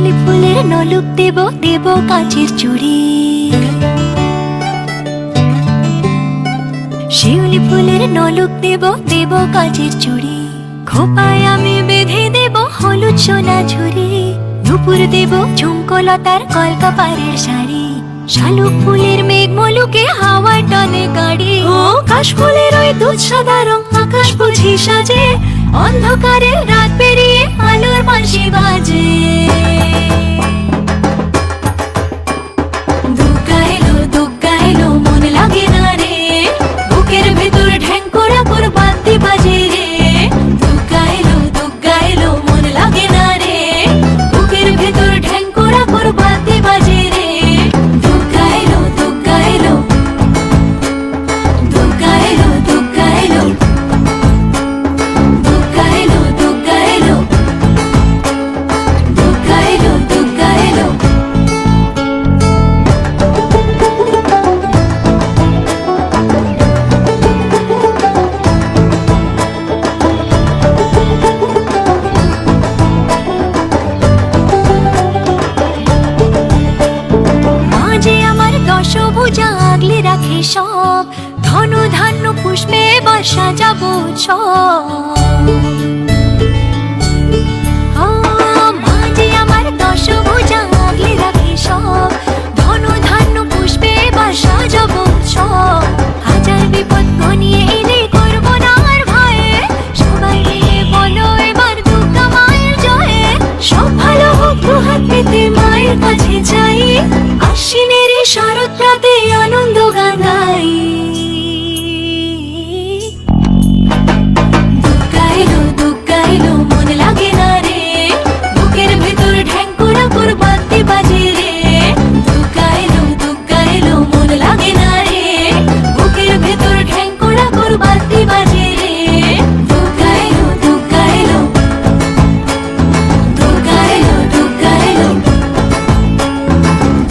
শিউলি ফুলের নলুক দেব দেব কাচের চুড়ি, শিউলি ফুলের নলুক দেব দেব কাচের চুড়ি, খোপায় আমি বেঁধে দেব হলুদ সোনা ঝুরি, দুপুর দেব ঝুমকোলতার কলকাপাড়ের শাড়ি, শালুক ফুলের মেঘ মলুকে হাওয়ার টানে গাড়ি, ও কাশ ফুলের ওই দুধ সাদা রং আকাশ বুঝি সাজে, অন্ধকারে রাত পেরিয়ে আলোর বাঁশি বাজে। দুগ্গা এলো মন লাগে না রে, বুকের ভেতর ঢ্যাং করা বাদ্যি বাজে রে। দুগ্গা এলো মন লাগে না রে, বুকের ভেতর ঢ্যাং করা বাদ্যি বাজে রে। দুগ্গা এলো দুগ্গা এলো দুগ্গা এলো দুগ্গা এলো দুগ্গা এলো দুগ্গা এলো দুগ্গা এলো দুগ্গা এলো। মাঝে আমার দশভুজা আগলে রাখে সব, ধন ধান্য পুষ্পে বা সাজাবো সব। মাঝে আমার দশভুজা আগলে রাখে সব, ধন ধান্য পুষ্পে বা সাজাবো সব। হাজার বিপদ ঘনিয়ে এলে করবো না আর ভয়ে, সবাই মিলে বলো এবার দুর্গা মায়ের জয়ে। সব ভালো হোক দুহাত পেতে মায়ের কাছে যাই, আশ্বিনের এই শরৎ রাতে আনন্দ গান গাই। দুগ্গা এলো মন লাগে না রে, বুকের ভেতর ঢ্যাং করা বাদ্যি বাজে রে। দুগ্গা এলো মন লাগে না রে, বুকের ভেতর ঢ্যাং করা বাদ্যি বাজে রে। দুগ্গা এলো দুগ্গা এলো দুগ্গা এলো দুগ্গা এলো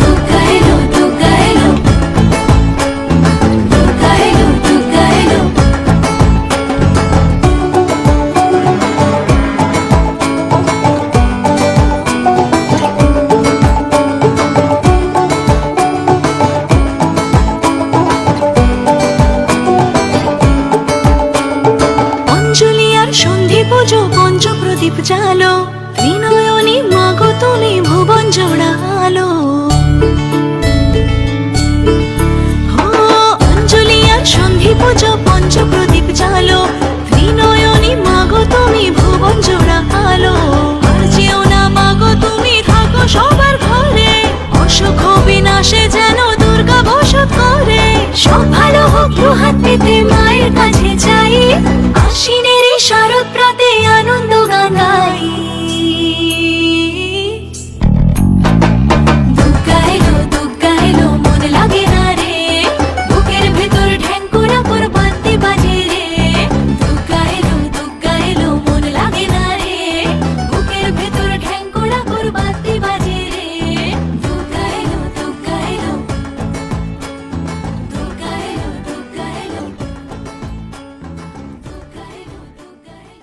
দুগ্গা এলো দুগ্গা এলো দুগ্গা এলো দুগ্গা এলো। অঞ্জলি আর সন্ধি পুজো পঞ্চপ্রদীপ জালো, ত্রিনয়নী মাগো তুমি ভুবন জোড়ালো। অঞ্জলি আর সন্ধি পুজো পঞ্চপ্রদীপ জালো, ত্রিনয়নী মাগো তুমি ভুবন জোড়ালো। আর যেও না মাগো তুমি থাকো সবার ঘরে, অসুখ বিনাশে যেন দুর্গা বসত করে। সব ভালো হোক দুহাত পেতে মায়ের কাছে যাই, আশ্বিনের এই শরৎ রাতে আনন্দ গান গাই। দুগ্গা এলো মন লাগে না রে, বুকের ভেতর ঢ্যাং করা বাদ্যি বাজে রে। দুগ্গা এলো মন লাগে না রে, বুকের ভেতর ঢ্যাং করা বাদ্যি বাজে রে। দুগ্গা এলো দুগ্গা এলো দুগ্গা এলো দুগ্গা এলো দুগ্গা এলো দুগ্গা এলো।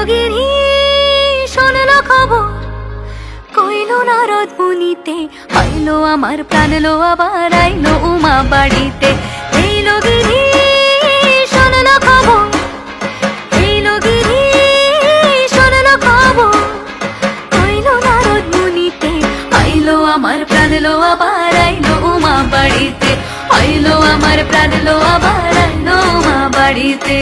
গিরি শোনলো খবর, কইলো নারদ মুনিতে, আইলো আমার প্রাণ লো আবার আইলো উমা বাড়িতে। এইলো গিরি শোনলো খবর, এইলো গিরি শোনলো খবর, কইলো নারদ মুনিতে, আইলো আমার প্রাণ লো আবার আইলো উমা বাড়িতে। আইলো আমার প্রাণ লো আবার আইলো উমা বাড়িতে।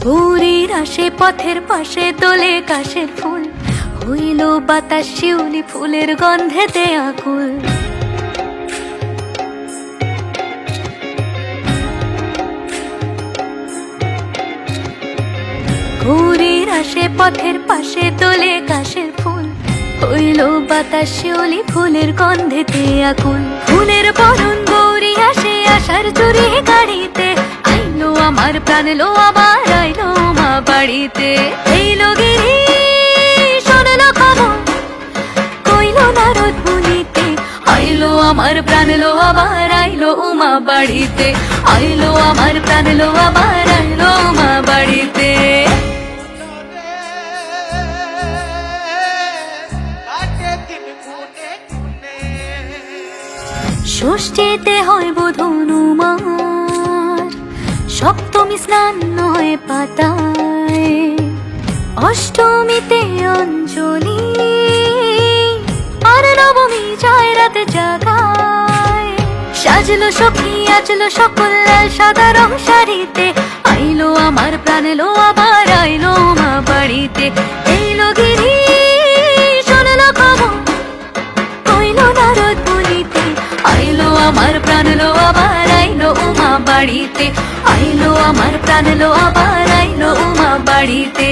ভোরের আসে পথের পাশে তোলে কাশের ফুল, হইল বাতাস শিউলি ফুলের গন্ধেতে আকুল। ঘুরির আসে পথের পাশে তোলে কাশের ফুল, হইল বাতাস শিউলি ফুলের গন্ধেতে আকুল। ফুলের বরণ গৌরী আসে আশার চুরি গাড়িতে, আইলো আমার প্রাণ লো আবার আইলো মা বাড়িতে। এইলো গিরি শোনলো খবর, কইলো নারদ মুনিতে, আইলো আমার প্রাণ লো আবার আইলো মা বাড়িতে, আইলো আমার প্রাণ লো আবার আইলো মা বাড়িতে। ষষ্ঠীতে হয় বোধনুমার, সপ্তমী স্নান হয় পাতায়, অষ্টমীতে অঞ্জলি, আর নবমী যায় রাতে জাগায়। সাজলো সখী আজলো সকল লাল সাদা রং শাড়িতে, আইলো আমার প্রাণ লো আবার আইলো মা বাড়িতে। এইলো গিরি শোনলো খবর, কইলো নারদ মুনিতে, আইলো আমার প্রাণ লো আবার আইলো মা বাড়িতে, আইলো আমার প্রাণ লো আবার আইলো মা বাড়িতে।